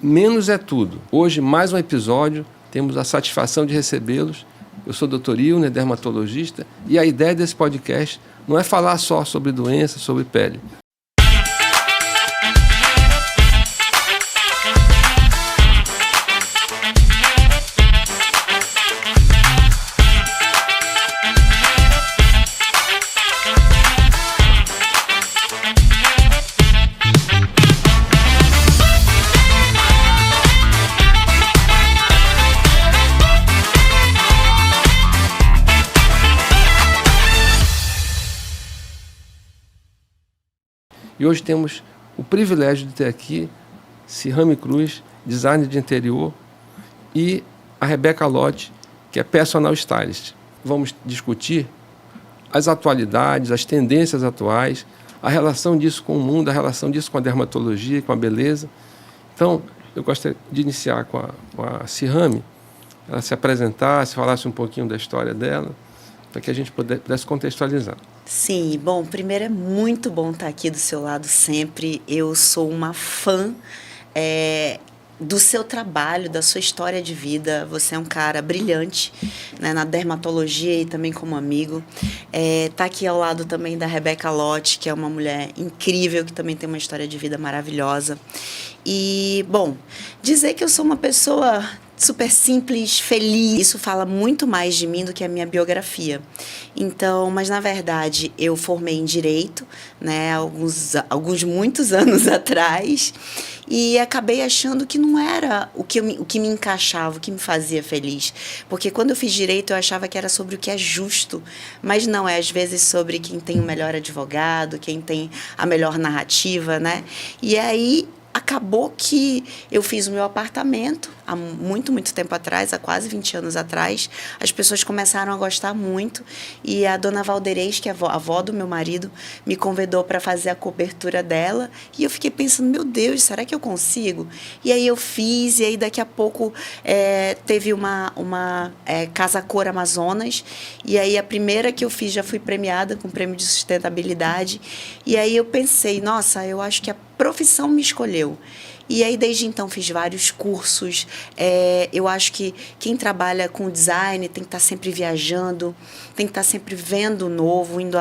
Menos é tudo. Hoje, mais um episódio, temos a satisfação de recebê-los. Eu sou o Dr. Ilner, dermatologista, e a ideia desse podcast não é falar só sobre doença, sobre pele. E hoje temos o privilégio de ter aqui Cirame Cruz, designer de interior, e a Rebeca Lott, que é personal stylist. Vamos discutir as atualidades, as tendências atuais, a relação disso com o mundo, a relação disso com a dermatologia, com a beleza. Então, eu gostaria de iniciar com a Cirame, ela se apresentasse, falasse um pouquinho da história dela, para que a gente pudesse contextualizar. Sim, bom, primeiro é muito bom estar aqui do seu lado sempre. Eu sou uma fã do seu trabalho, da sua história de vida. Você é um cara brilhante, né, na dermatologia e também como amigo. Tá aqui ao lado também da Rebeca Lott, que é uma mulher incrível, que também tem uma história de vida maravilhosa. E, bom, dizer que eu sou uma pessoa super simples, feliz, isso fala muito mais de mim do que a minha biografia. Então, mas na verdade, eu formei em Direito, né, muitos anos atrás, e acabei achando que não era o que me encaixava, o que me fazia feliz. Porque quando eu fiz Direito, eu achava que era sobre o que é justo, mas não, é às vezes sobre quem tem o melhor advogado, quem tem a melhor narrativa, né? E aí acabou que eu fiz o meu apartamento há muito, muito tempo atrás, há quase 20 anos atrás. As pessoas começaram a gostar muito e a dona Valderez, que é a avó do meu marido, me convidou para fazer a cobertura dela e eu fiquei pensando, meu Deus, será que eu consigo? E aí eu fiz, e aí daqui a pouco teve uma Casa Cor Amazonas, e aí a primeira que eu fiz já fui premiada com o prêmio de sustentabilidade, e aí eu pensei, nossa, eu acho que a profissão me escolheu. E aí, desde então, fiz vários cursos. Eu acho que quem trabalha com design tem que estar sempre viajando, tem que estar sempre vendo o novo, indo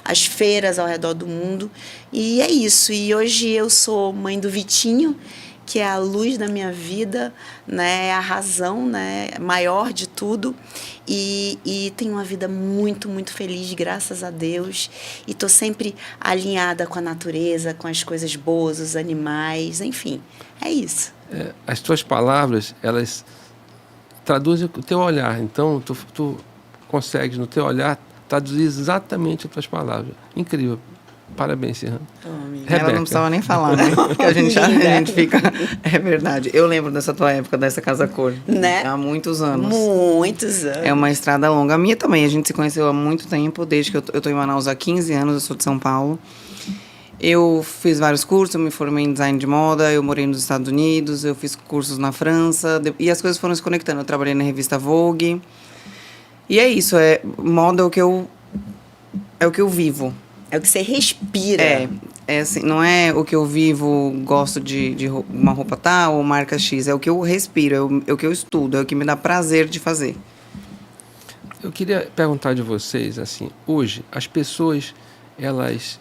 às feiras ao redor do mundo. E é isso. E hoje eu sou mãe do Vitinho, que é a luz da minha vida, né, a razão, né, maior de tudo, e tenho uma vida muito, muito feliz, graças a Deus, e estou sempre alinhada com a natureza, com as coisas boas, os animais, enfim, é isso. As tuas palavras, elas traduzem o teu olhar, então tu consegues, no teu olhar, traduzir exatamente as tuas palavras. Incrível. Parabéns, Cirame. Ela não precisava nem falar, né? Porque a gente fica... É verdade. Eu lembro dessa tua época, dessa Casa Cor. Né? Há muitos anos. Muitos anos. É uma estrada longa. A minha também. A gente se conheceu há muito tempo, desde que eu tô em Manaus há 15 anos. Eu sou de São Paulo. Eu fiz vários cursos. Eu me formei em design de moda. Eu morei nos Estados Unidos. Eu fiz cursos na França. E as coisas foram se conectando. Eu trabalhei na revista Vogue. E é isso. Moda é o que eu vivo. É o que você respira. É assim, não é o que eu vivo, gosto de uma roupa tal ou marca X. É o que eu respiro, é o que eu estudo, é o que me dá prazer de fazer. Eu queria perguntar de vocês, assim, hoje, as pessoas, elas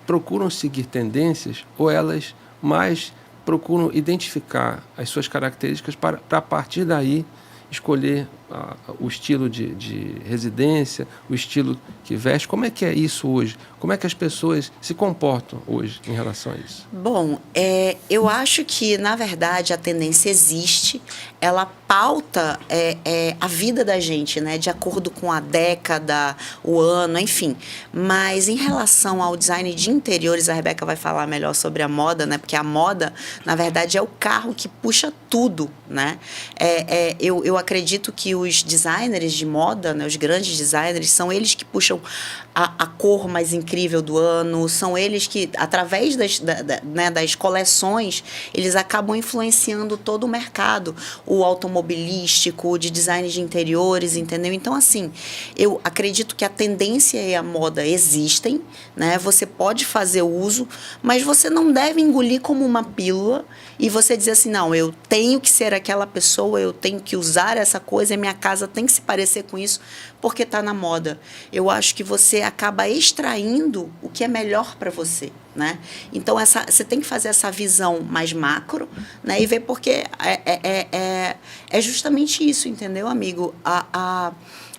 procuram seguir tendências ou elas mais procuram identificar as suas características para a partir daí escolher o estilo de residência, o estilo que veste? Como é que é isso hoje? Como é que as pessoas se comportam hoje em relação a isso? Bom, eu acho que, na verdade, a tendência existe, ela pauta a vida da gente, né, de acordo com a década, o ano, enfim. Mas em relação ao design de interiores, a Rebeca vai falar melhor sobre a moda, né, porque a moda, na verdade, é o carro que puxa tudo, né? Eu acredito que os designers de moda, né, os grandes designers, são eles que puxam a cor mais incrível do ano, são eles que, através das coleções, eles acabam influenciando todo o mercado, o automobilístico, de design de interiores, entendeu? Então, assim, eu acredito que a tendência e a moda existem, né? Você pode fazer uso, mas você não deve engolir como uma pílula e você dizer assim, não, eu tenho que ser aquela pessoa, eu tenho que usar essa coisa, a minha casa tem que se parecer com isso, porque está na moda. Eu acho que você acaba extraindo o que é melhor para você, né? Então, você tem que fazer essa visão mais macro, né? E ver porque é justamente isso, entendeu, amigo?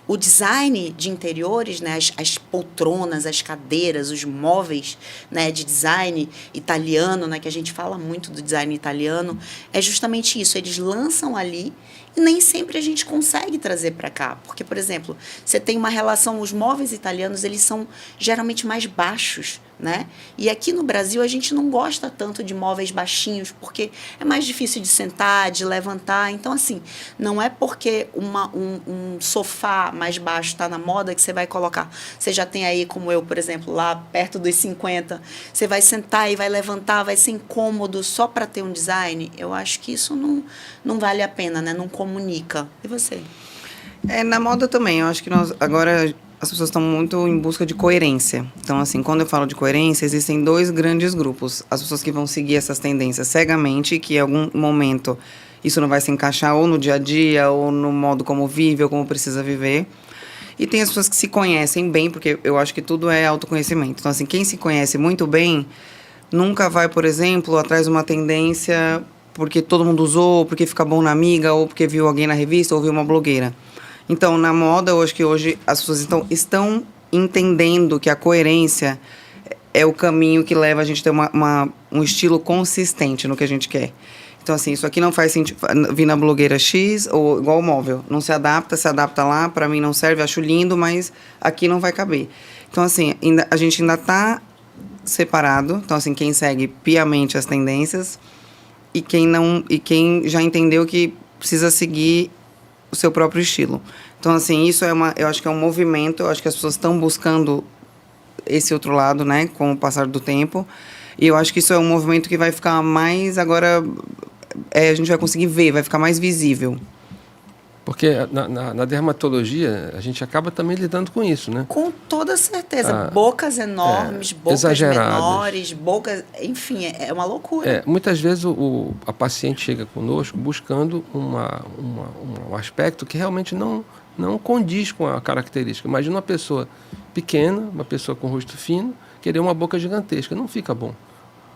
O design de interiores, né, as poltronas, as cadeiras, os móveis, né, de design italiano, né, que a gente fala muito do design italiano, é justamente isso. Eles lançam ali e nem sempre a gente consegue trazer para cá. Porque, por exemplo, você tem uma relação, os móveis italianos, eles são geralmente mais baixos, né? E aqui no Brasil a gente não gosta tanto de móveis baixinhos, porque é mais difícil de sentar, de levantar. Então, assim, não é porque um sofá mais baixo está na moda que você vai colocar. Você já tem aí, como eu, por exemplo, lá perto dos 50, você vai sentar e vai levantar, vai ser incômodo só para ter um design. Eu acho que isso não vale a pena, né? Não comunica. E você? Na moda também, eu acho que nós agora as pessoas estão muito em busca de coerência. Então, assim, quando eu falo de coerência, existem dois grandes grupos. As pessoas que vão seguir essas tendências cegamente, que em algum momento isso não vai se encaixar ou no dia a dia, ou no modo como vive, ou como precisa viver. E tem as pessoas que se conhecem bem, porque eu acho que tudo é autoconhecimento. Então, assim, quem se conhece muito bem, nunca vai, por exemplo, atrás de uma tendência porque todo mundo usou, porque fica bom na amiga, ou porque viu alguém na revista, ou viu uma blogueira. Então, na moda, eu acho que hoje as pessoas estão entendendo que a coerência é o caminho que leva a gente a ter um estilo consistente no que a gente quer. Então, assim, isso aqui não faz sentido vir na blogueira X ou igual o móvel. Não se adapta lá, para mim não serve, acho lindo, mas aqui não vai caber. Então, assim, a gente ainda está separado. Então, assim, quem segue piamente as tendências e quem já entendeu que precisa seguir o seu próprio estilo. Então, assim, isso eu acho que é um movimento, eu acho que as pessoas estão buscando esse outro lado, né, com o passar do tempo, e eu acho que isso é um movimento que vai ficar mais, agora, a gente vai conseguir ver, vai ficar mais visível. Porque na dermatologia, a gente acaba também lidando com isso, né? Com toda certeza. Bocas enormes, bocas menores, bocas... Enfim, é uma loucura. Muitas vezes a paciente chega conosco buscando um aspecto que realmente não condiz com a característica. Imagina uma pessoa pequena, uma pessoa com rosto fino, querer uma boca gigantesca. Não fica bom.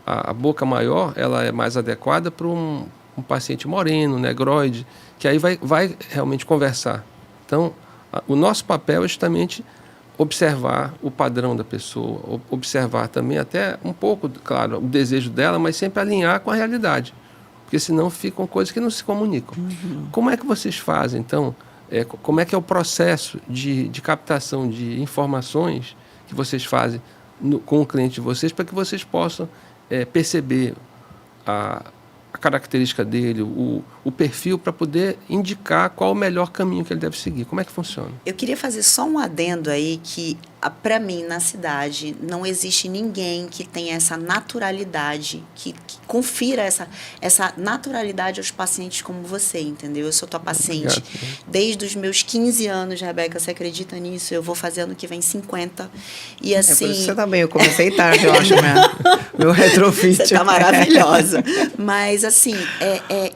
A boca maior, ela é mais adequada para um paciente moreno, negroide, que aí vai realmente conversar. Então, o nosso papel é justamente observar o padrão da pessoa, observar também até um pouco, claro, o desejo dela, mas sempre alinhar com a realidade, porque senão ficam coisas que não se comunicam. Uhum. Como é que vocês fazem, então? Como é que é o processo de captação de informações que vocês fazem com o cliente de vocês, para que vocês possam perceber a característica dele, o perfil, para poder indicar qual o melhor caminho que ele deve seguir? Como é que funciona? Eu queria fazer só um adendo aí que, para mim, na cidade, não existe ninguém que tenha essa naturalidade, que confira essa naturalidade aos pacientes como você, entendeu? Eu sou tua paciente. Obrigado. Desde os meus 15 anos, Rebeca, você acredita nisso? Eu vou fazer ano que vem 50. E assim... por isso você tá bem, eu comecei tarde, eu acho, meu retrofit. Você tá maravilhosa. Mas, assim,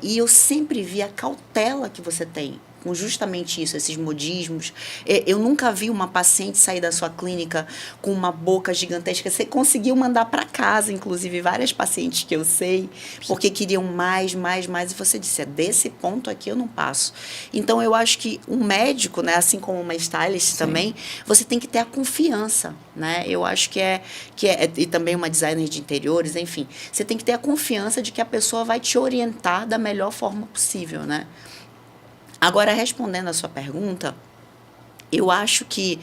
e eu sempre vi a cautela que você tem com justamente isso, esses modismos. Eu nunca vi uma paciente sair da sua clínica com uma boca gigantesca. Você conseguiu mandar para casa, inclusive, várias pacientes que eu sei, porque queriam mais, e você disse, desse ponto aqui eu não passo. Então, eu acho que um médico, né, assim como uma stylist Sim. também, você tem que ter a confiança, né? Eu acho que e também uma designer de interiores, enfim, você tem que ter a confiança de que a pessoa vai te orientar da melhor forma possível, né? Agora, respondendo a sua pergunta, eu acho que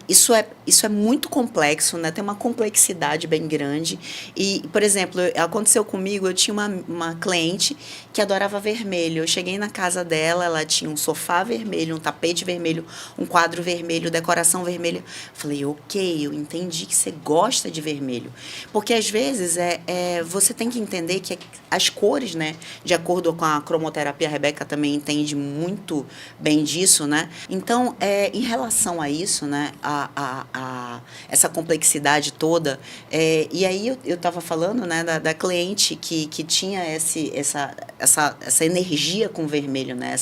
isso isso é muito complexo, né? Tem uma complexidade bem grande. E, por exemplo, aconteceu comigo, eu tinha uma cliente que adorava vermelho. Eu cheguei na casa dela, ela tinha um sofá vermelho, um tapete vermelho, um quadro vermelho, decoração vermelha. Falei, ok, eu entendi que você gosta de vermelho. Porque, às vezes, você tem que entender que as cores, né? De acordo com a cromoterapia, a Rebeca também entende muito bem disso, né? Então, em relação a isso, né? Essa complexidade toda. E aí eu estava falando, né, da cliente que tinha essa energia com o vermelho, né?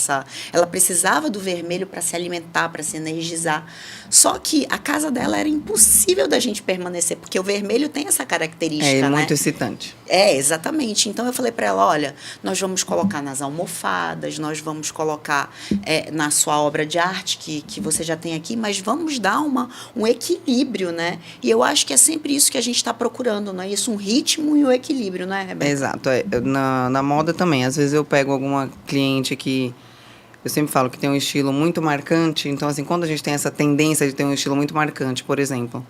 Ela precisava do vermelho para se alimentar, para se energizar. Só que a casa dela era impossível da gente permanecer, porque o vermelho tem essa característica, né? Muito excitante. Exatamente. Então eu falei para ela, olha, nós vamos colocar nas almofadas, nós vamos colocar na sua obra de arte que você já tem aqui, mas vamos dar um equilíbrio, né? E eu acho que é sempre isso que a gente está procurando, não é isso? Um ritmo e um equilíbrio, não é, Rebeca? Exato. Na moda também. Às vezes eu pego alguma cliente que eu sempre falo que tem um estilo muito marcante. Então, assim, quando a gente tem essa tendência de ter um estilo muito marcante, por exemplo,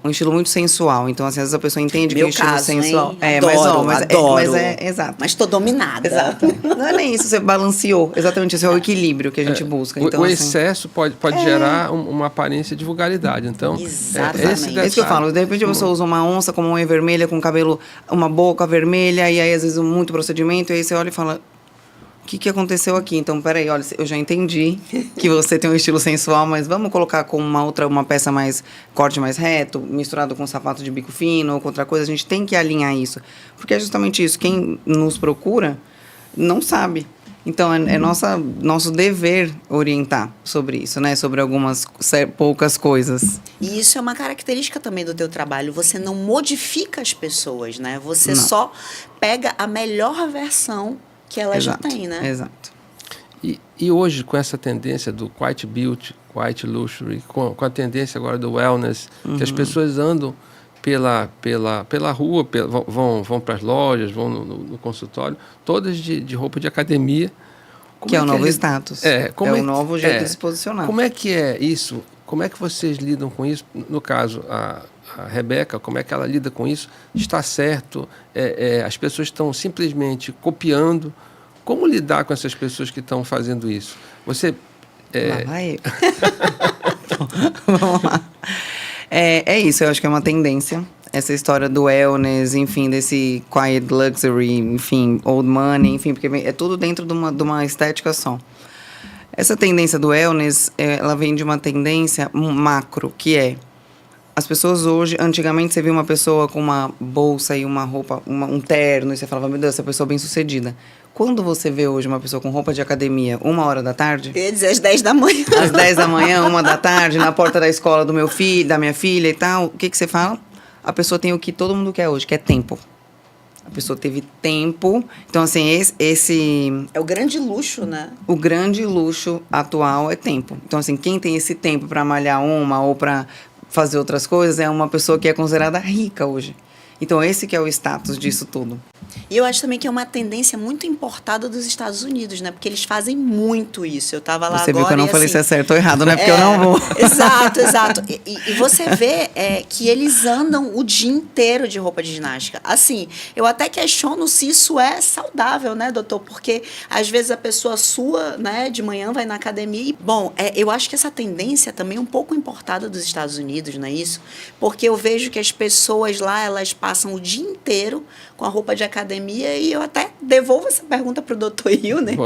um estilo muito sensual. Então, assim, às vezes a pessoa entende que é um estilo sensual. Adoro. Exato. Mas tô dominada. Exato. Não é nem isso, você balanceou. Exatamente, esse é o equilíbrio que a gente busca. Então, o assim, excesso pode gerar uma aparência de vulgaridade. Então, exatamente. É isso que eu falo. De repente a pessoa usa uma onça com uma unha vermelha, com cabelo, uma boca vermelha, e aí às vezes muito procedimento, e aí você olha e fala, o que aconteceu aqui? Então, peraí, olha, eu já entendi que você tem um estilo sensual, mas vamos colocar com uma peça mais, corte mais reto, misturado com um sapato de bico fino ou com outra coisa, a gente tem que alinhar isso. Porque é justamente isso, quem nos procura não sabe. Então, é nosso dever orientar sobre isso, né? Sobre algumas poucas coisas. E isso é uma característica também do teu trabalho. Você não modifica as pessoas, né? Você só pega a melhor versão que ela já tem, né? Exato. E hoje, com essa tendência do quiet beauty, quiet luxury, com a tendência agora do wellness, que as pessoas andam pela rua, vão para as lojas, vão no consultório, todas de roupa de academia. Que é o novo status. É o novo jeito de se posicionar. Como é que é isso? Como é que vocês lidam com isso? No caso, a Rebeca, como é que ela lida com isso? Está certo? As pessoas estão simplesmente copiando. Como lidar com essas pessoas que estão fazendo isso? Você... Lá vai eu. Vamos lá. É isso, eu acho que é uma tendência. Essa história do wellness, enfim, desse quiet luxury, enfim, old money, enfim, porque é tudo dentro de uma estética só. Essa tendência do wellness, ela vem de uma tendência macro, que é as pessoas hoje, antigamente você via uma pessoa com uma bolsa e uma roupa, um terno, e você falava, meu Deus, essa pessoa é bem-sucedida. Quando você vê hoje uma pessoa com roupa de academia, 1h da tarde... Eu ia dizer às 10 da manhã. Às 10 da manhã, 1 da tarde, na porta da escola do meu filho, da minha filha e tal, o que você fala? A pessoa tem o que todo mundo quer hoje, que é tempo. A pessoa teve tempo. Então, assim, esse... É o grande luxo, né? O grande luxo atual é tempo. Então, assim, quem tem esse tempo para malhar ou para fazer outras coisas é uma pessoa que é considerada rica hoje. Então, esse que é o status disso tudo. E eu acho também que é uma tendência muito importada dos Estados Unidos, né? Porque eles fazem muito isso. Eu estava lá você agora. Você viu que eu não falei assim, se é certo ou errado, né? Porque eu não vou. Exato. E você vê que eles andam o dia inteiro de roupa de ginástica. Assim, eu até questiono se isso é saudável, né, doutor? Porque às vezes a pessoa sua, né, de manhã vai na academia e... Bom, eu acho que essa tendência também é um pouco importada dos Estados Unidos, não é isso? Porque eu vejo que as pessoas lá, elas passam o dia inteiro com a roupa de academia e eu até devolvo essa pergunta para o doutor Hilner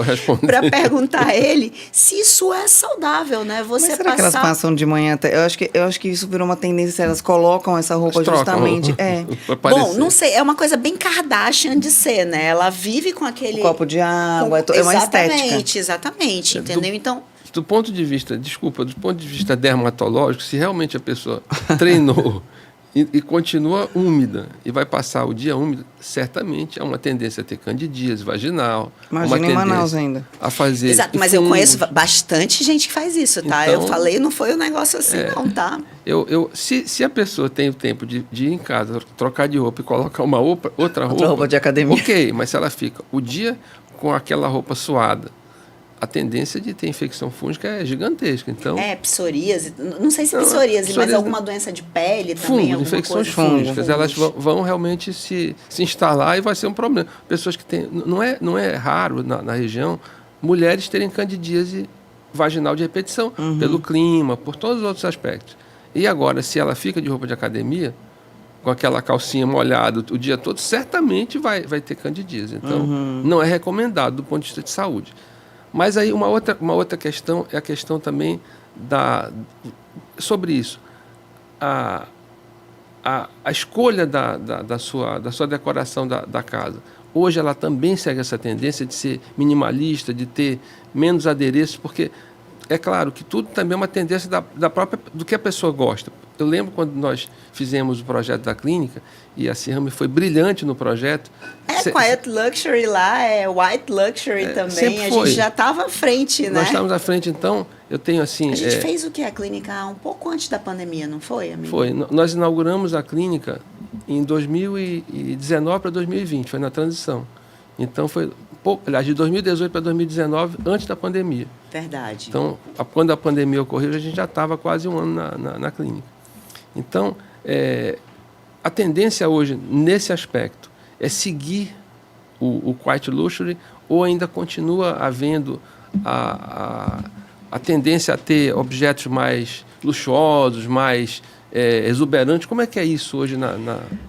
para perguntar a ele se isso é saudável, né? Você Mas será que elas passam de manhã até... Eu acho que isso virou uma tendência, elas colocam essa roupa justamente... Bom, não sei, é uma coisa bem Kardashian de ser, né? Ela vive com aquele... Um copo de água, é uma estética. Exatamente, entendeu? Então... Do ponto de vista dermatológico, se realmente a pessoa treinou e continua úmida e vai passar o dia úmido, certamente há uma tendência a ter candidíase vaginal. Imagina em Manaus ainda. A fazer. Exato, mas eu conheço bastante gente que faz isso, tá? Então, eu falei, não foi um negócio assim, não, tá? Se a pessoa tem o tempo de ir em casa, trocar de roupa e colocar uma outra roupa de academia. Ok, mas se ela fica o dia com aquela roupa suada, a tendência de ter infecção fúngica é gigantesca. Então, Psoríase. Não sei se psoríase, mas alguma doença de pele também. Fungos, alguma infecções coisa. fúngicas, elas vão realmente se instalar e vai ser um problema. Pessoas que têm... Não é raro na região mulheres terem candidíase vaginal de repetição, pelo clima, por todos os outros aspectos. E agora, se ela fica de roupa de academia, com aquela calcinha molhada o dia todo, certamente vai ter candidíase. Então, não é recomendado do ponto de vista de saúde. Mas aí uma outra questão é a questão também sobre isso. A escolha da sua decoração da casa. Hoje ela também segue essa tendência de ser minimalista, de ter menos adereços, porque é claro que tudo também é uma tendência do que a pessoa gosta. Eu lembro quando nós fizemos o projeto da clínica, e a Cirame foi brilhante no projeto. Quiet Luxury lá, White Luxury também. A gente já estava à frente, né? Nós estávamos à frente, então, eu tenho assim... A gente fez o que? A clínica um pouco antes da pandemia, não foi, amigo? Foi. Nós inauguramos a clínica em 2019 para 2020, foi na transição. Então, foi aliás, de 2018 para 2019, antes da pandemia. Verdade. Então, quando a pandemia ocorreu, a gente já estava quase um ano na clínica. Então, a tendência hoje, nesse aspecto, é seguir o Quiet Luxury, ou ainda continua havendo a tendência a ter objetos mais luxuosos, mais exuberantes? Como é que é isso hoje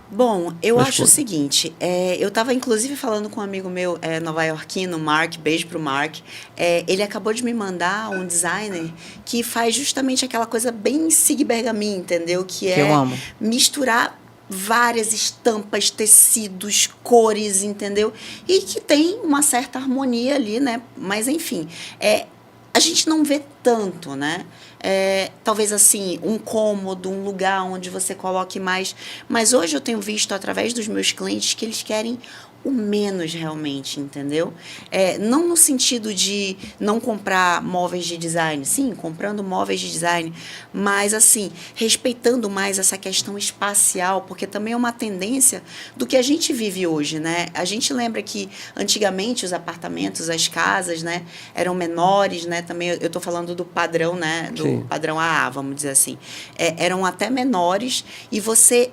Bom, eu acho o seguinte, eu estava inclusive falando com um amigo meu nova-iorquino, Mark, beijo pro Mark, ele acabou de me mandar um designer que faz justamente aquela coisa bem Sig Bergamin, entendeu? Que eu amo. Misturar várias estampas, tecidos, cores, entendeu? E que tem uma certa harmonia ali, né? Mas, enfim, a gente não vê tanto, né? Talvez assim, um cômodo, um lugar onde você coloque mais. Mas hoje eu tenho visto através dos meus clientes que eles querem o menos realmente, entendeu? Não no sentido de não comprar móveis de design, sim, comprando móveis de design, mas assim, respeitando mais essa questão espacial, porque também é uma tendência do que a gente vive hoje, né? A gente lembra que antigamente os apartamentos, as casas, né, eram menores, né? Também eu estou falando do padrão, né? Do Sim. padrão AA, vamos dizer assim. Eram até menores e você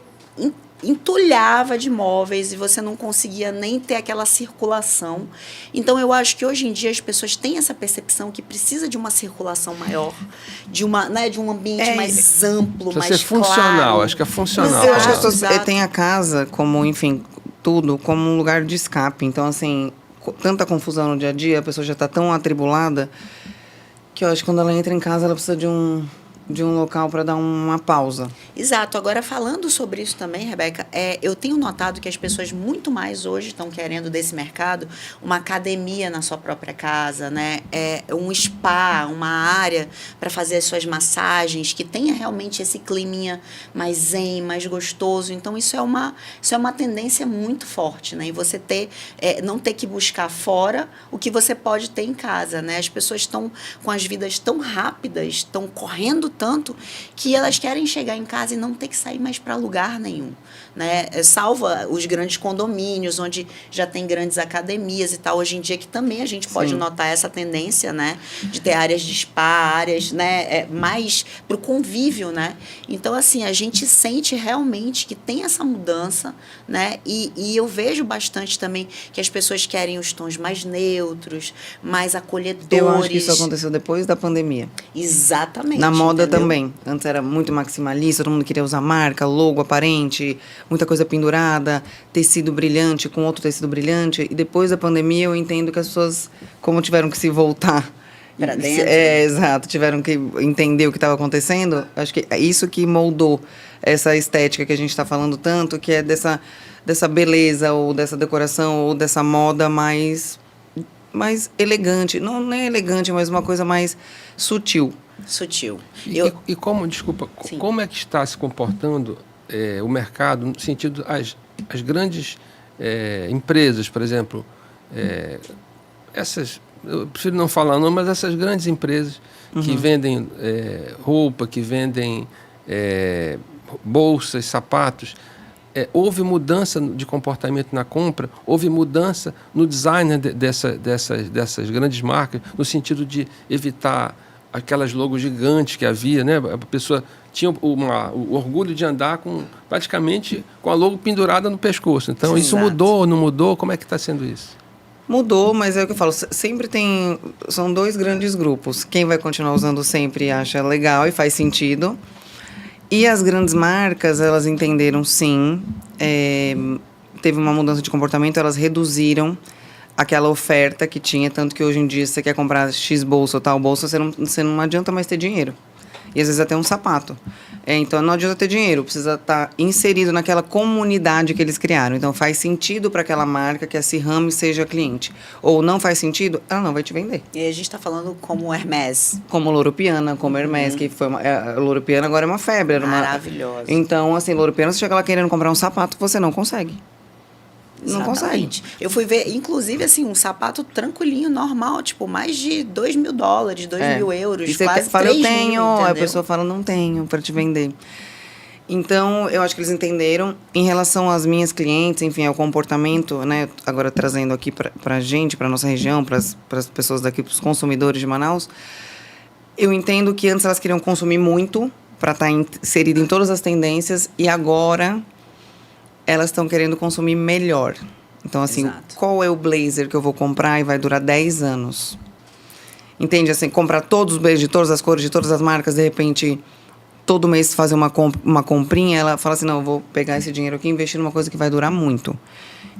entulhava de móveis e você não conseguia nem ter aquela circulação. Então, eu acho que hoje em dia as pessoas têm essa percepção que precisa de uma circulação maior, de um ambiente mais amplo, precisa mais ser funcional, claro. acho que é funcional. Eu acho que as pessoas Exato. têm a casa como, enfim, tudo como um lugar de escape. Então, assim, tanta confusão no dia a dia, a pessoa já está tão atribulada que eu acho que quando ela entra em casa, ela precisa de um local para dar uma pausa. Exato. Agora, falando sobre isso também, Rebeca, eu tenho notado que as pessoas muito mais hoje estão querendo desse mercado uma academia na sua própria casa, né? Um spa, uma área para fazer as suas massagens, que tenha realmente esse climinha mais zen, mais gostoso. Então, isso é uma tendência muito forte, né? E você não ter que buscar fora o que você pode ter em casa, né? As pessoas estão com as vidas tão rápidas, estão correndo tanto, que elas querem chegar em casa e não ter que sair mais para lugar nenhum, né? Salva os grandes condomínios, onde já tem grandes academias e tal, hoje em dia, que também a gente pode notar essa tendência, né? De ter áreas de spa, áreas, né? Mais para o convívio, né? Então, assim, a gente sente realmente que tem essa mudança, né? E eu vejo bastante também que as pessoas querem os tons mais neutros, mais acolhedores. Eu acho que isso aconteceu depois da pandemia. Exatamente. Na moda entendeu? também. Antes era muito maximalista, todo mundo queria usar marca, logo aparente, muita coisa pendurada, tecido brilhante com outro tecido brilhante. E depois da pandemia eu entendo que as pessoas, como tiveram que se voltar Pra dentro. Exato, tiveram que entender o que estava acontecendo. Acho que é isso que moldou essa estética que a gente está falando tanto, que é dessa beleza, ou dessa decoração, ou dessa moda mais elegante. Não é elegante, mas uma coisa mais sutil. Sutil. E como, desculpa, Sim. como é que está se comportando o mercado no sentido as grandes empresas, por exemplo, essas, eu prefiro não falar não, mas essas grandes empresas que vendem roupa, que vendem bolsas, sapatos, houve mudança de comportamento na compra, houve mudança no design dessas grandes marcas, no sentido de evitar aquelas logos gigantes que havia, né? A pessoa tinha o orgulho de andar praticamente com a logo pendurada no pescoço. Então, Sim, isso exato. mudou ou não mudou? Como é que está sendo isso? Mudou, mas é o que eu falo, sempre tem... São dois grandes grupos. Quem vai continuar usando sempre acha legal e faz sentido. E as grandes marcas, elas entenderam, sim. Teve uma mudança de comportamento, elas reduziram aquela oferta que tinha, tanto que hoje em dia, se você quer comprar X bolsa ou tal bolsa, você não adianta mais ter dinheiro. E às vezes até um sapato. Então não adianta ter dinheiro, precisa estar inserido naquela comunidade que eles criaram. Então faz sentido para aquela marca que a Sihame seja cliente. Ou não faz sentido, ela não vai te vender. E a gente está falando como Hermès. Como Loro Piana, como Hermès, que foi a Loro Piana agora é uma febre. Maravilhosa. Então, assim, Loro Piana, você chega lá querendo comprar um sapato que você não consegue. Não consegue. Exatamente. Eu fui ver, inclusive, assim, um sapato tranquilinho, normal, tipo, mais de $2.000, 2.000 euros, E você quase fala, 3 eu tenho, mil, a entendeu? pessoa fala, não tenho para te vender. Então, eu acho que eles entenderam. Em relação às minhas clientes, enfim, ao comportamento, né? Agora trazendo aqui para a gente, para nossa região, para as pessoas daqui, para os consumidores de Manaus, eu entendo que antes elas queriam consumir muito para estar inserida em todas as tendências e agora elas estão querendo consumir melhor. Então, assim, Exato. qual é o blazer que eu vou comprar e vai durar 10 anos? Entende? Assim, comprar todos os blazers de todas as cores, de todas as marcas, de repente, todo mês fazer uma comprinha, ela fala assim, não, eu vou pegar esse dinheiro aqui e investir numa coisa que vai durar muito.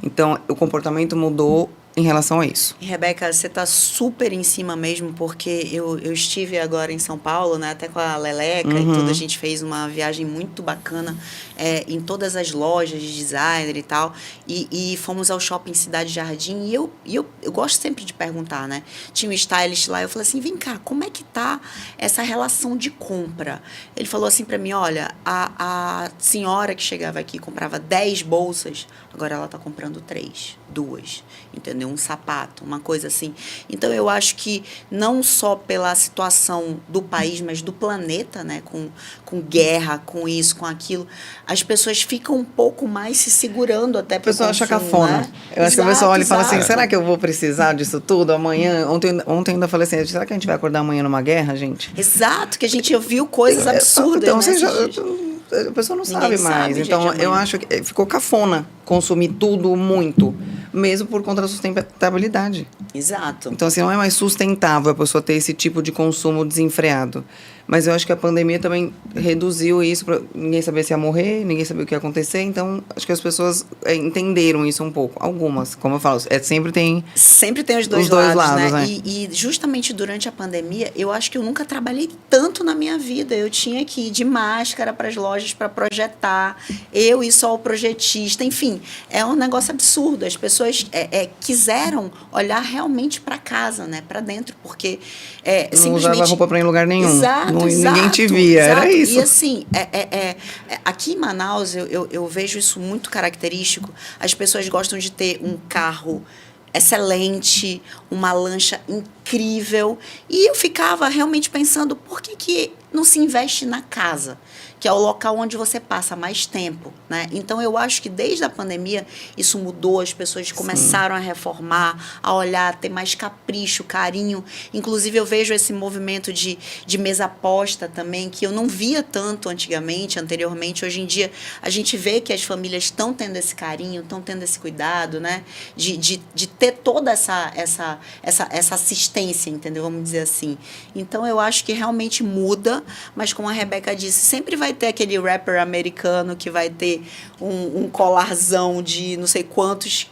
Então, o comportamento mudou em relação a isso. E, Rebeca, você está super em cima mesmo, porque eu estive agora em São Paulo, né, até com a Leleca e tudo, a gente fez uma viagem muito bacana em todas as lojas de designer e tal, e fomos ao shopping Cidade Jardim, e eu gosto sempre de perguntar, né, tinha um stylist lá, eu falei assim, vem cá, como é que tá essa relação de compra? Ele falou assim para mim, olha, a senhora que chegava aqui comprava 10 bolsas, agora ela está comprando 3, 2, entendeu? Um sapato, uma coisa assim. Então, eu acho que não só pela situação do país, mas do planeta, né? Com guerra, com isso, com aquilo, as pessoas ficam um pouco mais se segurando até para o pessoa acha consumo, cafona. né? Eu acho que a pessoa olha e fala assim, Exato. será que eu vou precisar disso tudo amanhã? Ontem eu ainda falei assim, será que a gente vai acordar amanhã numa guerra, gente? Exato, que a gente ouviu coisas absurdas, Então, né? você já, esses dias. a pessoa não Ninguém sabe sabe mais. o dia Então, de amanhã. eu acho que ficou cafona consumir tudo muito, mesmo por conta da sustentabilidade. Exato. Então, assim, não é mais sustentável a pessoa ter esse tipo de consumo desenfreado. Mas eu acho que a pandemia também reduziu isso, pra ninguém sabia se ia morrer, ninguém sabia o que ia acontecer. Então, acho que as pessoas entenderam isso um pouco. Algumas, como eu falo, sempre tem... Sempre tem os dois lados, né? E justamente durante a pandemia, eu acho que eu nunca trabalhei tanto na minha vida. Eu tinha que ir de máscara para as lojas para projetar. Eu e só o projetista. Enfim, é um negócio absurdo. As pessoas quiseram olhar realmente para casa, né? Para dentro, porque não simplesmente... usava roupa para ir em lugar nenhum. Exato, Ninguém te via, exato. era isso. E assim, aqui em Manaus, eu vejo isso muito característico. As pessoas gostam de ter um carro excelente, uma lancha incrível. E eu ficava realmente pensando, por que não se investe na casa? Que é o local onde você passa mais tempo, né? Então, eu acho que desde a pandemia isso mudou, as pessoas começaram a reformar, a olhar, a ter mais capricho, carinho. Inclusive, eu vejo esse movimento de mesa posta também, que eu não via tanto anteriormente. Hoje em dia, a gente vê que as famílias estão tendo esse carinho, estão tendo esse cuidado, né? De ter toda essa assistência, entendeu? Vamos dizer assim. Então, eu acho que realmente muda, mas como a Rebeca disse, sempre vai ter aquele rapper americano que vai ter um colarzão de não sei quantos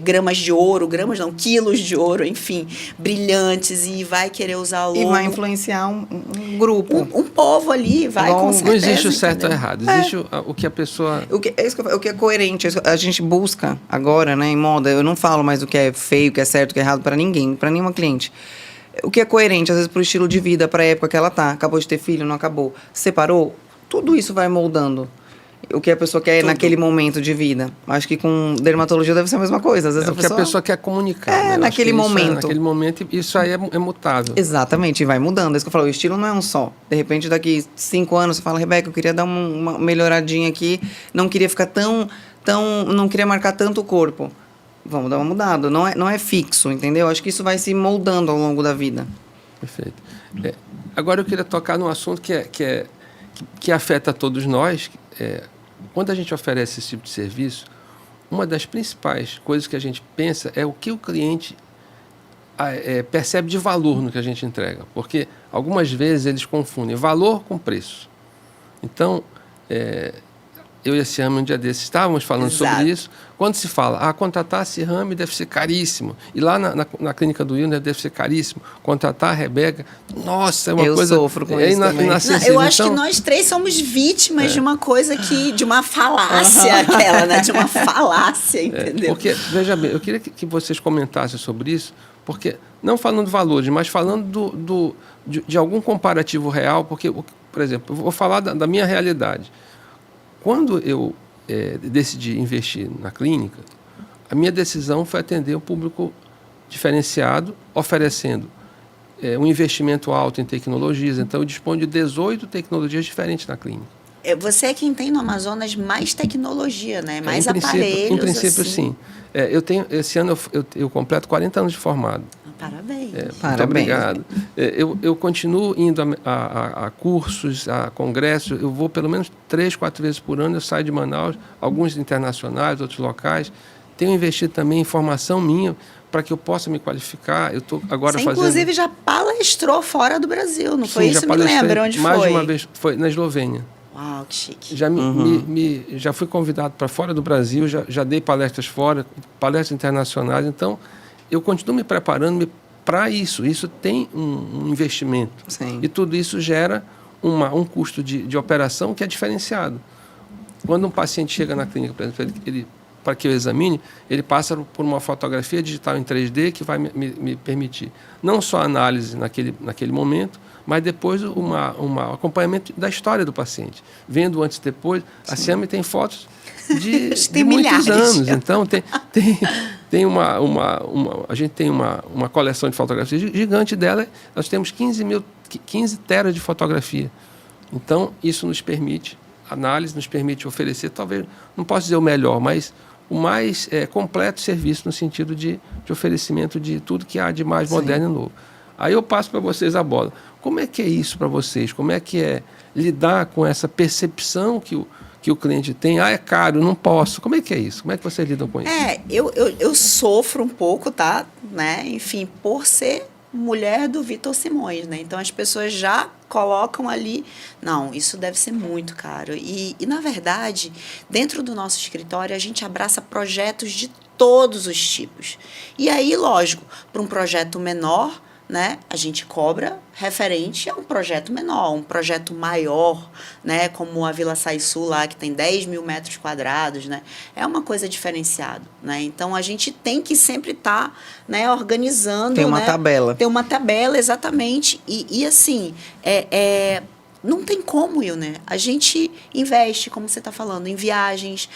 gramas de ouro, quilos de ouro, enfim, brilhantes, e vai querer usar logo. E vai influenciar um grupo. Um povo ali, vai com certeza. Não existe o certo ou entendeu? errado, existe o que a pessoa... O que é coerente, a gente busca agora, né, em moda, eu não falo mais o que é feio, o que é certo, o que é errado para ninguém, para nenhuma cliente. O que é coerente, às vezes, pro estilo de vida, para a época que ela tá. Acabou de ter filho, não acabou. Separou, tudo isso vai moldando. o que a pessoa quer Tudo. naquele momento de vida. Acho que com dermatologia deve ser a mesma coisa. Às vezes É o que a pessoa quer comunicar. É, né? Eu acho naquele que isso momento. naquele momento, isso aí é mutável. Exatamente, e vai mudando. É isso que eu falo, o estilo não é um só. De repente, daqui 5 anos, você fala, Rebeca, eu queria dar uma melhoradinha aqui, não queria ficar não queria marcar tanto o corpo. Vamos dar uma mudada. Não é fixo, entendeu? Acho que isso vai se moldando ao longo da vida. Perfeito. Agora eu queria tocar num assunto que afeta todos nós. Quando a gente oferece esse tipo de serviço, uma das principais coisas que a gente pensa é o que o cliente percebe de valor no que a gente entrega. Porque algumas vezes eles confundem valor com preço. Então, eu e a Ciame, um dia desses, estávamos falando Exato. sobre isso. Quando se fala, contratar a Cirame deve ser caríssimo. E lá na clínica do Wilner deve ser caríssimo. Contratar a Rebeca, nossa, é uma coisa... Eu sofro com isso também. Eu acho que nós três somos vítimas de uma coisa de uma falácia aquela, né? De uma falácia, entendeu? Porque, veja bem, eu queria que vocês comentassem sobre isso, porque, não falando de valores, mas falando de algum comparativo real, porque, por exemplo, eu vou falar da minha realidade. Quando eu decidi investir na clínica, a minha decisão foi atender um público diferenciado, oferecendo um investimento alto em tecnologias. Então, eu disponho de 18 tecnologias diferentes na clínica. Você é quem tem no Amazonas mais tecnologia, né? Mais Em aparelhos. princípio, assim. sim. Esse ano eu completo 40 anos de formado. Parabéns. Muito obrigado. Eu continuo indo a cursos, a congressos. Eu vou pelo menos 3, 4 vezes por ano. Eu saio de Manaus, alguns internacionais, outros locais. Tenho investido também em formação minha para que eu possa me qualificar. Eu estou agora fazendo... Inclusive, já palestrou fora do Brasil, não foi Sim, isso? já Me lembra onde mais foi? de uma vez. Foi na Eslovênia. Uau, que chique. Já fui convidado para fora do Brasil, já dei palestras fora, palestras internacionais. Então, eu continuo me preparando para isso. Isso tem um investimento. Sim. E tudo isso gera um custo de operação que é diferenciado. Quando um paciente chega na clínica, por exemplo, para que eu examine, ele passa por uma fotografia digital em 3D que vai me permitir não só a análise naquele momento, mas depois um acompanhamento da história do paciente. Vendo antes e depois, a Ciame tem fotos de muitos anos. Então, a gente tem uma coleção de fotografias gigante dela. Nós temos 15 teras de fotografia. Então, isso nos permite, análise nos permite oferecer, talvez, não posso dizer o melhor, mas o mais completo serviço no sentido de oferecimento de tudo que há de mais moderno e novo. Aí eu passo para vocês a bola. Como é que é isso para vocês? Como é que é lidar com essa percepção que o cliente tem? É caro, não posso. Como é que é isso? Como é que vocês lidam com isso? Eu sofro um pouco, tá? Né? Enfim, por ser mulher do Vitor Simões, né? Então, as pessoas já colocam ali, não, isso deve ser muito caro. E, na verdade, dentro do nosso escritório, a gente abraça projetos de todos os tipos. E aí, lógico, para um projeto menor, né, a gente cobra referente a um projeto menor, um projeto maior, né, como a Vila Saiçu lá, que tem 10 mil metros quadrados, né, é uma coisa diferenciada, né, então a gente tem que sempre estar, né, organizando, tem uma tabela. Tem uma tabela, exatamente, e assim, não tem como, né? A gente investe, como você está falando, em viagens.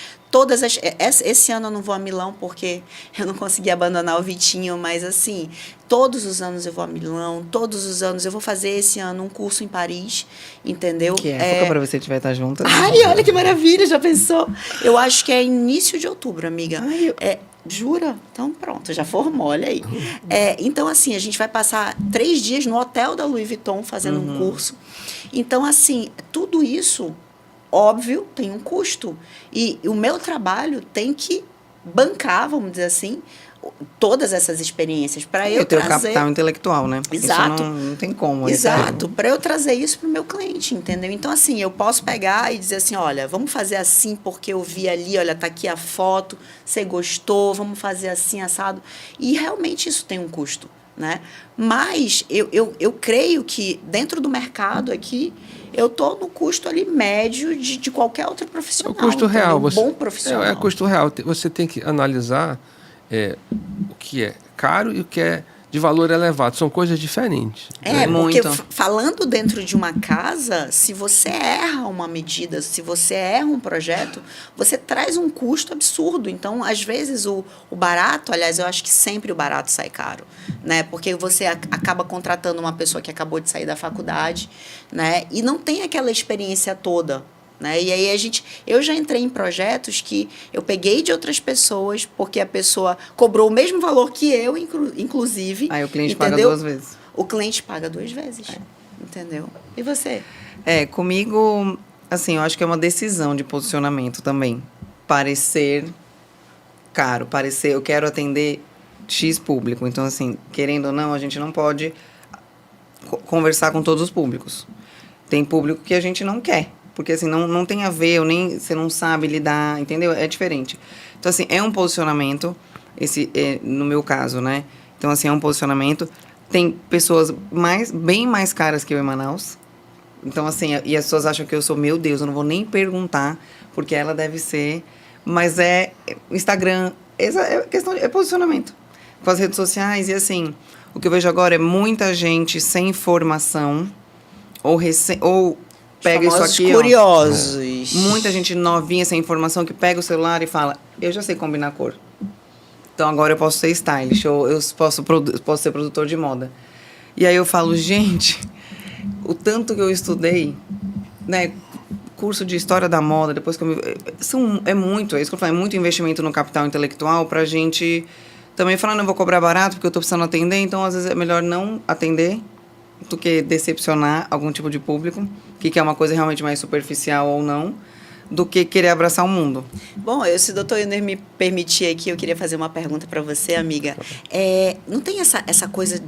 Esse ano eu não vou a Milão porque eu não consegui abandonar o Vitinho, mas assim, todos os anos eu vou a Milão, todos os anos eu vou fazer esse ano um curso em Paris, entendeu? Que época para você estiver estar junto? Ai, olha que maravilha, já pensou? Eu acho que é início de outubro, amiga. Jura? Então pronto, já formou, olha aí. Então assim, a gente vai passar 3 dias no hotel da Louis Vuitton fazendo um curso. Então assim, tudo isso, óbvio, tem um custo. E o meu trabalho tem que bancar, vamos dizer assim, todas essas experiências para eu trazer... o capital intelectual, né? Exato. Isso não tem como. Exato. Para eu trazer isso para o meu cliente, entendeu? Então, assim, eu posso pegar e dizer assim, olha, vamos fazer assim porque eu vi ali, olha, tá aqui a foto, você gostou, vamos fazer assim, assado. E realmente isso tem um custo, né? Mas eu creio que dentro do mercado aqui, eu estou no custo ali médio de qualquer outro profissional. É o custo real. Bom profissional. É custo real. Você tem que analisar o que é caro e o que é de valor elevado. São coisas diferentes. É, Né? porque Muito. falando dentro de uma casa, se você erra uma medida, se você erra um projeto, você traz um custo absurdo. Então, às vezes, o barato, aliás, eu acho que sempre o barato sai caro, né? Porque você acaba contratando uma pessoa que acabou de sair da faculdade, né? E não tem aquela experiência toda. Né? E aí eu já entrei em projetos que eu peguei de outras pessoas, porque a pessoa cobrou o mesmo valor que eu, inclusive. Aí o cliente entendeu? paga 2 vezes. O cliente paga 2 vezes, entendeu? E você? Comigo, assim, eu acho que é uma decisão de posicionamento também. Parecer caro, eu quero atender X público. Então, assim, querendo ou não, a gente não pode conversar com todos os públicos. Tem público que a gente não quer. Porque, assim, não tem a ver, você não sabe lidar, entendeu? É diferente. Então, assim, é um posicionamento, no meu caso, né? Então, assim, é um posicionamento. Tem pessoas bem mais caras que eu em Manaus. Então, assim, e as pessoas acham que eu sou, meu Deus, eu não vou nem perguntar, porque ela deve ser. Mas Instagram, é posicionamento. Com as redes sociais, e assim, o que eu vejo agora é muita gente sem formação, ou pega isso aqui, curiosos. muita gente novinha sem informação que pega o celular e fala, eu já sei combinar cor. Então agora eu posso ser stylist, ou eu posso ser produtor de moda. E aí eu falo, gente, o tanto que eu estudei, né, curso de história da moda, depois que é isso que eu falo, é muito investimento no capital intelectual pra gente também falar, não vou cobrar barato porque eu tô precisando atender, então às vezes é melhor não atender do que decepcionar algum tipo de público, que é uma coisa realmente mais superficial ou não, do que querer abraçar o mundo. Bom, se o doutor Euner me permitir aqui, eu queria fazer uma pergunta para você, amiga. Não tem essa coisa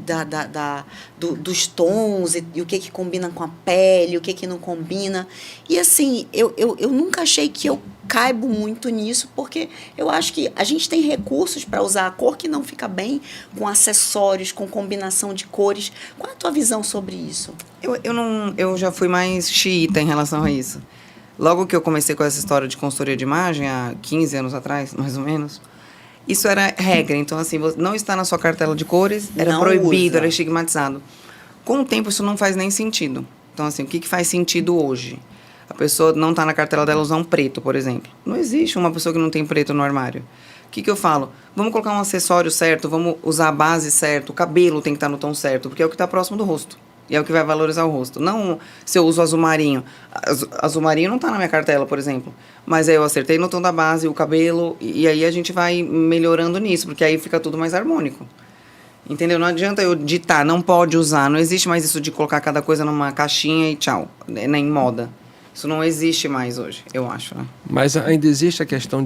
dos tons e o que combina com a pele, o que não combina. E assim, eu nunca achei que eu caibo muito nisso, porque eu acho que a gente tem recursos para usar a cor que não fica bem, com acessórios, com combinação de cores. Qual é a tua visão sobre isso? Eu já fui mais xiita em relação a isso. Logo que eu comecei com essa história de consultoria de imagem, há 15 anos atrás, mais ou menos, isso era regra. Então, assim, não está na sua cartela de cores, era proibido, era estigmatizado. Com o tempo, isso não faz nem sentido. Então, assim, o que faz sentido hoje? A pessoa não está na cartela dela usar um preto, por exemplo. Não existe uma pessoa que não tem preto no armário. O que eu falo? Vamos colocar um acessório certo, vamos usar a base certa, o cabelo tem que estar no tom certo, porque é o que está próximo do rosto. E é o que vai valorizar o rosto. Não se eu uso azul marinho. Azul marinho não está na minha cartela, por exemplo. Mas aí eu acertei no tom da base, o cabelo, e aí a gente vai melhorando nisso, porque aí fica tudo mais harmônico. Entendeu? Não adianta eu ditar, não pode usar. Não existe mais isso de colocar cada coisa numa caixinha e tchau. Nem moda. Isso não existe mais hoje, eu acho, né? Mas ainda existe a questão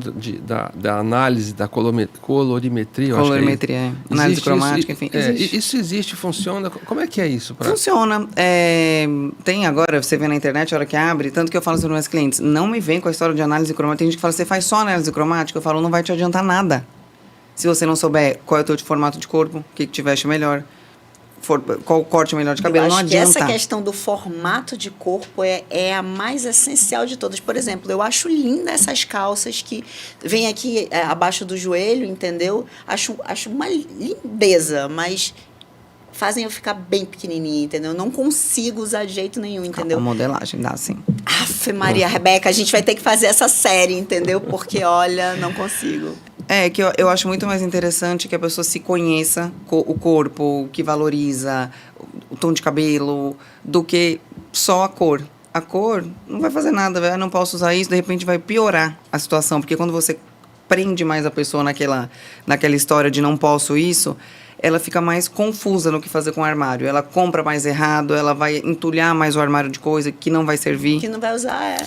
da análise da colorimetria. Colorimetria, análise cromática, enfim. Existe. Isso existe, funciona? Como é que é isso? Funciona. Tem agora, você vê na internet, a hora que abre, tanto que eu falo para os meus clientes, não me vem com a história de análise cromática. Tem gente que fala, você faz só análise cromática? Eu falo, não vai te adiantar nada. Se você não souber qual é o teu formato de corpo, o que te veste melhor, qual corte melhor de cabelo, não adianta. Que essa questão do formato de corpo é a mais essencial de todas. Por exemplo, eu acho linda essas calças que vêm aqui abaixo do joelho, entendeu? Acho uma lindeza, mas fazem eu ficar bem pequenininha, entendeu? Eu não consigo usar de jeito nenhum, entendeu? A modelagem dá, sim. Aff, Maria, Rebeca, a gente vai ter que fazer essa série, entendeu? Porque, olha, não consigo. Que eu acho muito mais interessante que a pessoa se conheça o corpo, o que valoriza, o tom de cabelo, do que só a cor. A cor não vai fazer nada, eu não posso usar isso, de repente vai piorar a situação, porque quando você prende mais a pessoa naquela história de não posso isso, ela fica mais confusa no que fazer com o armário. Ela compra mais errado, ela vai entulhar mais o armário de coisa que não vai servir. Que não vai usar,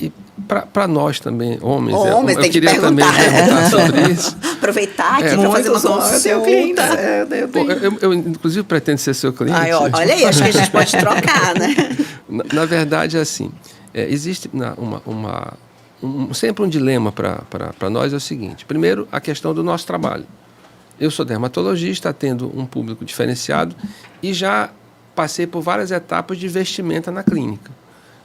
E para nós também, homens, eu tem queria também perguntar sobre isso. Aproveitar aqui para fazer uma consulta. Eu tenho cliente. Eu, inclusive, pretendo ser seu cliente. Olha aí, acho que a gente pode trocar, né? Na verdade, é assim, existe sempre um dilema para nós, é o seguinte. Primeiro, a questão do nosso trabalho. Eu sou dermatologista, atendo um público diferenciado e já passei por várias etapas de vestimenta na clínica.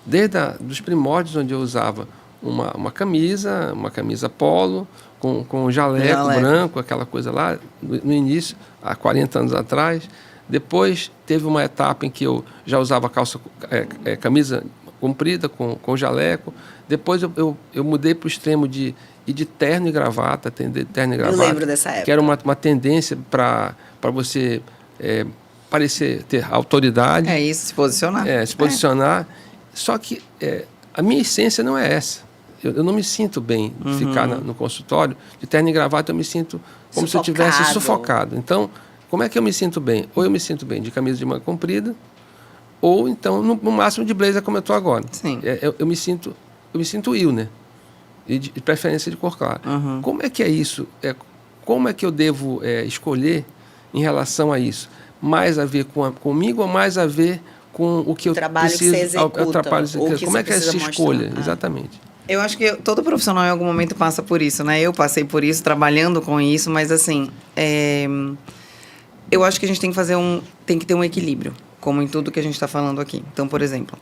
Desde os primórdios, onde eu usava uma camisa polo, com jaleco branco, aquela coisa lá, no início, há 40 anos atrás. Depois teve uma etapa em que eu já usava camisa comprida com jaleco. Depois eu mudei para o extremo de ir de terno e gravata, terno e gravata. Eu lembro dessa época. Que era uma tendência para você parecer ter autoridade. É isso, se posicionar. Se posicionar. Só que a minha essência não é essa. Eu não me sinto bem de ficar no consultório. De terno e gravata eu me sinto como se eu estivesse sufocado. Então, como é que eu me sinto bem? Ou eu me sinto bem de camisa de manga comprida, ou então, no máximo, de blazer, como eu estou agora. Sim. Eu me sinto Will, né? E de preferência de cor clara. Como é que é isso? Como é que eu devo escolher em relação a isso? Mais a ver comigo ou mais a ver com o que eu trabalho preciso? Que você executa, o trabalho que como é que é essa escolha? Exatamente. Eu acho que todo profissional em algum momento passa por isso, né? Eu passei por isso, trabalhando com isso, mas assim, eu acho que a gente tem que ter um equilíbrio, como em tudo que a gente está falando aqui. Então, por exemplo,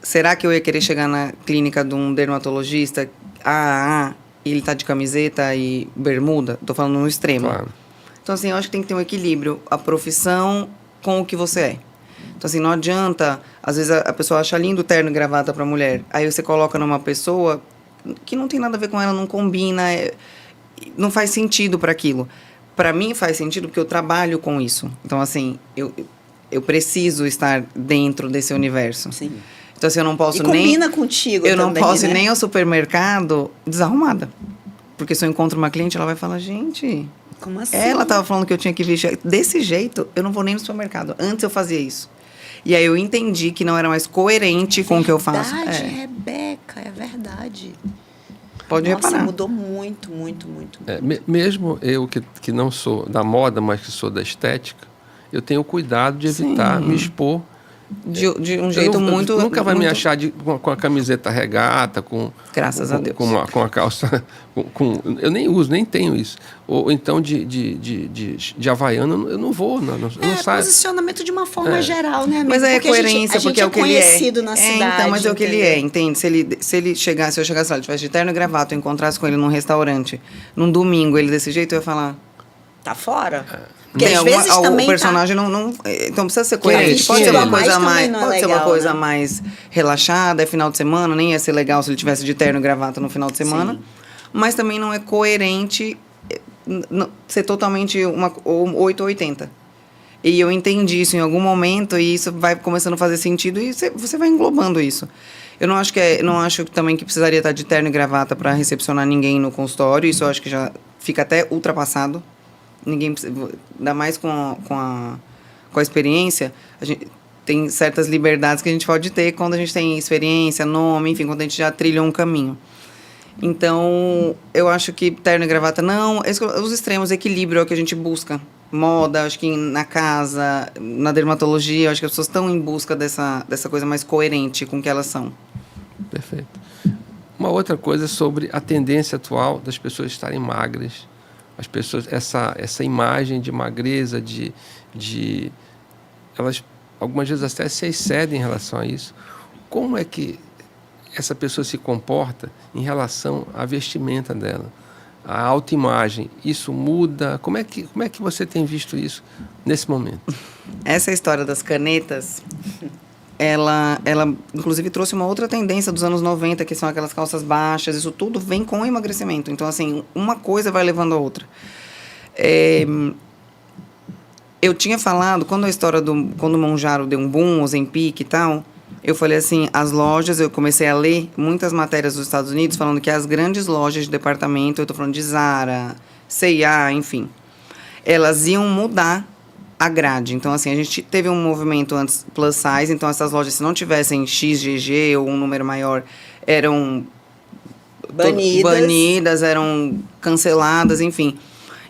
será que eu ia querer chegar na clínica de um dermatologista, ele tá de camiseta e bermuda? Tô falando no extremo. Claro. Então, assim, eu acho que tem que ter um equilíbrio, a profissão com o que você é. Então, assim, não adianta, às vezes a pessoa acha lindo terno e gravata para mulher, aí você coloca numa pessoa que não tem nada a ver com ela, não combina, não faz sentido para aquilo. Para mim faz sentido porque eu trabalho com isso. Então, assim, eu preciso estar dentro desse universo. Sim. Então, assim, eu não posso nem... combina contigo eu também, não posso né? nem ao supermercado desarrumada. Porque se eu encontro uma cliente, ela vai falar, gente... Como assim? Ela estava falando que eu tinha que vestir desse jeito, eu não vou nem no supermercado. Antes eu fazia isso. E aí eu entendi que não era mais coerente com o que eu faço. Verdade, Rebeca, é verdade. Pode reparar. Mudou muito, muito, muito. Mesmo eu que não sou da moda, mas que sou da estética, eu tenho cuidado de evitar me expor. De um jeito muito... Nunca vai me muito... achar com a camiseta regata, Graças a Deus. Com a calça... eu nem uso, nem tenho isso. Ou então de Havaiana, eu não vou. Não saio. Posicionamento de uma forma geral, né, amigo? Mas é porque coerência, porque é o que ele é. Conhecido na cidade. Então, mas é o que ele é, entende? Se eu chegasse lá, ele tivesse de terno e gravata, eu encontrasse com ele num restaurante, num domingo, ele desse jeito, eu ia falar... Tá fora? Porque Tem às vezes também o personagem não... Então precisa ser coerente. Pode ser uma coisa mais... Pode ser uma coisa mais relaxada, é final de semana, nem ia ser legal se ele tivesse de terno e gravata no final de semana. Sim. Mas também não é coerente ser totalmente uma 8 ou 80. E eu entendi isso em algum momento e isso vai começando a fazer sentido e você vai englobando isso. Eu não acho também que precisaria estar de terno e gravata para recepcionar ninguém no consultório. Isso eu acho que já fica até ultrapassado. Ninguém precisa, ainda mais com a experiência, a gente tem certas liberdades que a gente pode ter quando a gente tem experiência, nome, enfim, quando a gente já trilhou um caminho. Então, eu acho que terno e gravata não, os extremos, equilíbrio é o que a gente busca. Moda, acho que na casa, na dermatologia, acho que as pessoas estão em busca dessa coisa mais coerente com o que elas são. Perfeito. Uma outra coisa sobre a tendência atual das pessoas estarem magras. As pessoas, essa imagem de magreza, elas algumas vezes até se excedem em relação a isso. Como é que essa pessoa se comporta em relação à vestimenta dela, à autoimagem? Isso muda? Como é que você tem visto isso nesse momento? Essa história das canetas, ela inclusive trouxe uma outra tendência dos anos 90, que são aquelas calças baixas, isso tudo vem com o emagrecimento. Então, assim, uma coisa vai levando a outra. Eu tinha falado, quando o Mounjaro deu um boom, o Ozempic e tal, eu falei assim, as lojas, eu comecei a ler muitas matérias dos Estados Unidos falando que as grandes lojas de departamento, eu estou falando de Zara, C&A, enfim, elas iam mudar a grade. Então, assim, a gente teve um movimento antes plus size, então essas lojas, se não tivessem XGG ou um número maior, eram banidas, eram canceladas, enfim.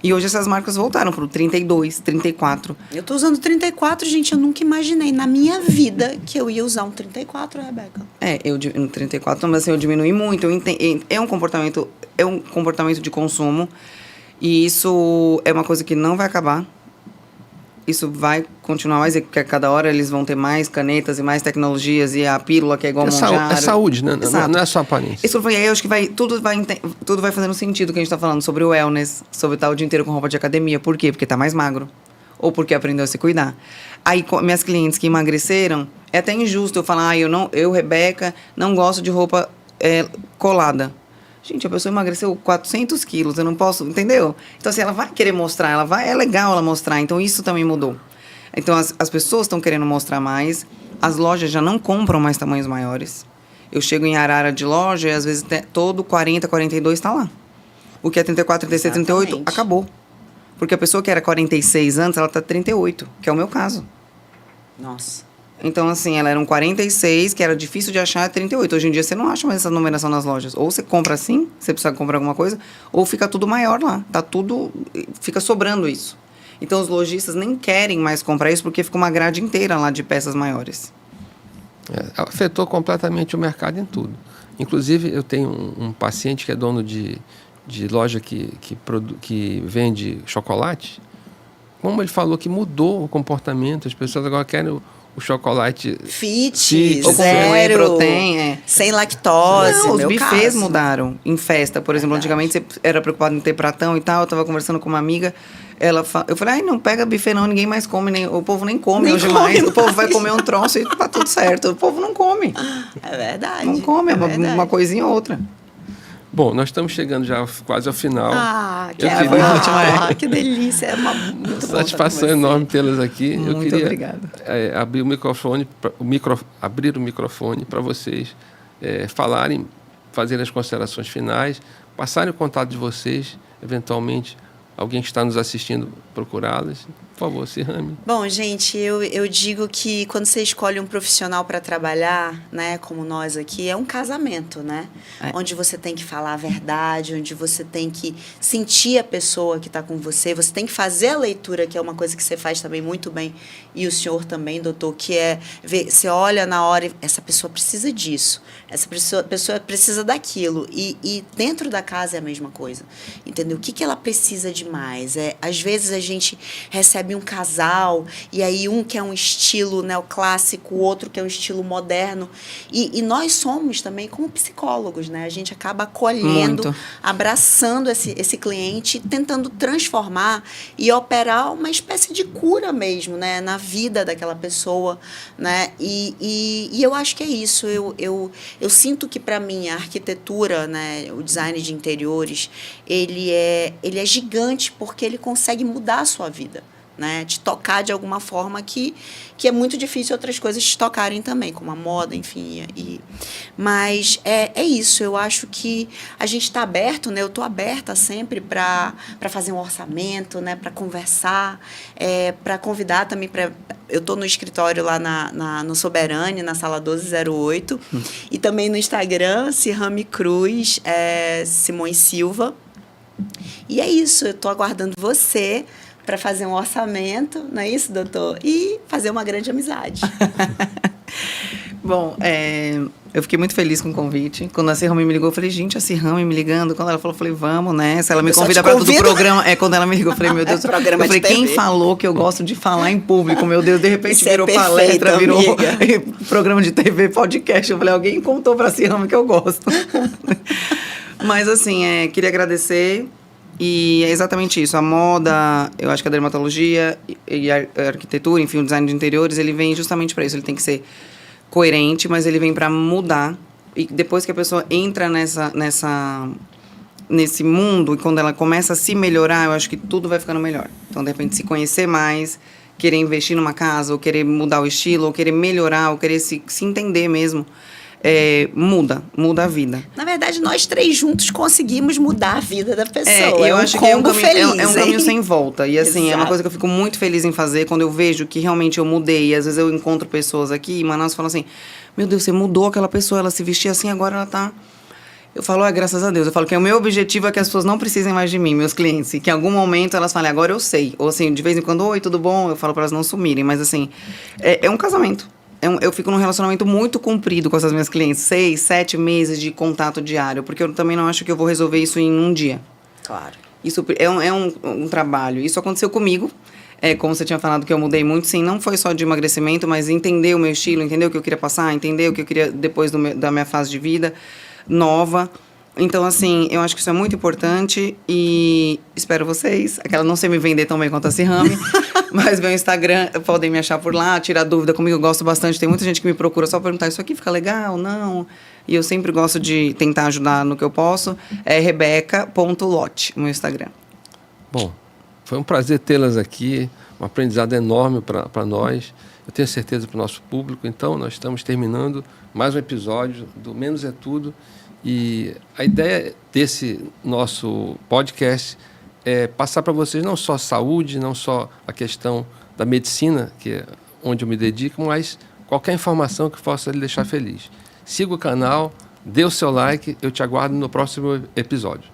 E hoje essas marcas voltaram para o 32, 34. Eu tô usando 34, gente, eu nunca imaginei na minha vida que eu ia usar um 34, Rebeca. Eu no 34, mas assim, eu diminui muito. É um comportamento de consumo e isso é uma coisa que não vai acabar. isso vai continuar mais, porque a cada hora eles vão ter mais canetas e mais tecnologias, e a pílula que é igual ao Monjaro. É saúde, né? Exato. Não é só aparência. Isso foi, aí eu acho que tudo vai fazendo sentido que a gente tá falando sobre o wellness, sobre estar o dia inteiro com roupa de academia. Por quê? Porque tá mais magro. Ou porque aprendeu a se cuidar. Aí, minhas clientes que emagreceram, é até injusto eu falar, eu, Rebeca, não gosto de roupa colada. Gente, a pessoa emagreceu 400 quilos, eu não posso, entendeu? Então, assim, ela vai querer mostrar, é legal ela mostrar, então isso também mudou. Então, as pessoas estão querendo mostrar mais, as lojas já não compram mais tamanhos maiores. Eu chego em Arara de loja e, às vezes, todo 40, 42 está lá. O que é 34, 36, 38, acabou. Porque a pessoa que era 46 antes, ela está 38, que é o meu caso. Nossa. Então, assim, ela era um 46, que era difícil de achar, 38. Hoje em dia, você não acha mais essa numeração nas lojas. Ou você compra assim, você precisa comprar alguma coisa, ou fica tudo maior lá. Fica sobrando isso. Então, os lojistas nem querem mais comprar isso, porque fica uma grade inteira lá de peças maiores. Afetou completamente o mercado em tudo. Inclusive, eu tenho um paciente que é dono de loja que vende chocolate. Como ele falou que mudou o comportamento, as pessoas agora querem o chocolate fit, ou zero, protein, sem lactose. Não, os meu buffets caso. mudaram em festa. Por exemplo, antigamente você era preocupado em ter pratão e tal. Eu estava conversando com uma amiga, eu falei, não pega buffet não, ninguém mais come, o povo nem come hoje mais. O povo vai comer um troço e tá tudo certo. O povo não come. É verdade. Não come, uma coisinha ou outra. Bom, nós estamos chegando já quase ao final. Foi ótimo. Que delícia. Muito satisfação enorme tê-las aqui. Muito eu queria obrigada. Abrir o microfone para vocês falarem, fazerem as considerações finais, passarem o contato de vocês, eventualmente alguém que está nos assistindo procurá-las. Por favor, Sirhami. Bom, gente, eu digo que quando você escolhe um profissional para trabalhar, né, como nós aqui, é um casamento, né? Onde você tem que falar a verdade, onde você tem que sentir a pessoa que está com você, você tem que fazer a leitura, que é uma coisa que você faz também muito bem, e o senhor também, doutor, que é ver, você olha na hora e essa pessoa precisa disso, essa pessoa precisa daquilo, e dentro da casa é a mesma coisa, entendeu? O que ela precisa de mais? Às vezes a gente recebe um casal, e aí um quer um estilo neoclássico, o outro quer um estilo moderno. E nós somos também como psicólogos, né? A gente acaba acolhendo, muito, abraçando esse cliente, tentando transformar e operar uma espécie de cura mesmo, né? Na vida daquela pessoa, né? E eu acho que é isso. Eu sinto que, para mim, a arquitetura, né? O design de interiores, ele é gigante porque ele consegue mudar a sua vida, né, te tocar de alguma forma que é muito difícil outras coisas te tocarem também, como a moda, enfim. Mas é isso, eu acho que a gente está aberto, né, eu estou aberta sempre para fazer um orçamento, né, para conversar, para convidar também para... Eu estou no escritório lá no Soberane, na sala 1208, e também no Instagram, Sirhami Cruz, Simões Silva. E é isso, eu estou aguardando você para fazer um orçamento, não é isso, doutor? E fazer uma grande amizade. Bom, eu fiquei muito feliz com o convite. Quando a Sirhami me ligou, eu falei, gente, a Sirhami me ligando. Quando ela falou, eu falei, vamos, né? Se ela me convida para todo o programa... Quando ela me ligou, eu falei, meu Deus... eu falei, quem falou que eu gosto de falar em público? Meu Deus, de repente virou palestra, virou programa de TV, podcast. Eu falei, alguém contou para a Sirhami que eu gosto. Mas, assim, queria agradecer... E é exatamente isso, a moda, eu acho que a dermatologia e a arquitetura, enfim, o design de interiores, ele vem justamente para isso, ele tem que ser coerente, mas ele vem para mudar. E depois que a pessoa entra nesse mundo, e quando ela começa a se melhorar, eu acho que tudo vai ficando melhor. Então, de repente, se conhecer mais, querer investir numa casa, ou querer mudar o estilo, ou querer melhorar, ou querer se entender mesmo, muda a vida. Na verdade, nós três juntos conseguimos mudar a vida da pessoa. Eu acho que é um caminho sem volta. E assim, Exato. É uma coisa que eu fico muito feliz em fazer quando eu vejo que realmente eu mudei. E às vezes eu encontro pessoas aqui em Manaus e falam assim, meu Deus, você mudou aquela pessoa, ela se vestia assim, agora ela tá... Eu falo, graças a Deus. Eu falo que o meu objetivo é que as pessoas não precisem mais de mim, meus clientes. E que em algum momento elas falem, agora eu sei. Ou assim, de vez em quando, oi, tudo bom? Eu falo para elas não sumirem. Mas assim, é um casamento. Eu fico num relacionamento muito comprido com essas minhas clientes. 6, 7 meses de contato diário. Porque eu também não acho que eu vou resolver isso em um dia. Claro. Isso é um trabalho. Isso aconteceu comigo. Como você tinha falado que eu mudei muito, sim, não foi só de emagrecimento, mas entender o meu estilo, entender o que eu queria passar, entender o que eu queria depois da minha fase de vida nova. Então, assim, eu acho que isso é muito importante e espero vocês. Aquela não sei me vender tão bem quanto a Cihame, mas meu Instagram, podem me achar por lá, tirar dúvida comigo, eu gosto bastante. Tem muita gente que me procura só perguntar, isso aqui fica legal? Não. E eu sempre gosto de tentar ajudar no que eu posso. É rebeca.lote, o meu Instagram. Bom, foi um prazer tê-las aqui, um aprendizado enorme para nós. Eu tenho certeza para o nosso público. Então, nós estamos terminando mais um episódio do Menos é Tudo. E a ideia desse nosso podcast é passar para vocês não só saúde, não só a questão da medicina, que é onde eu me dedico, mas qualquer informação que possa lhe deixar feliz. Siga o canal, dê o seu like, eu te aguardo no próximo episódio.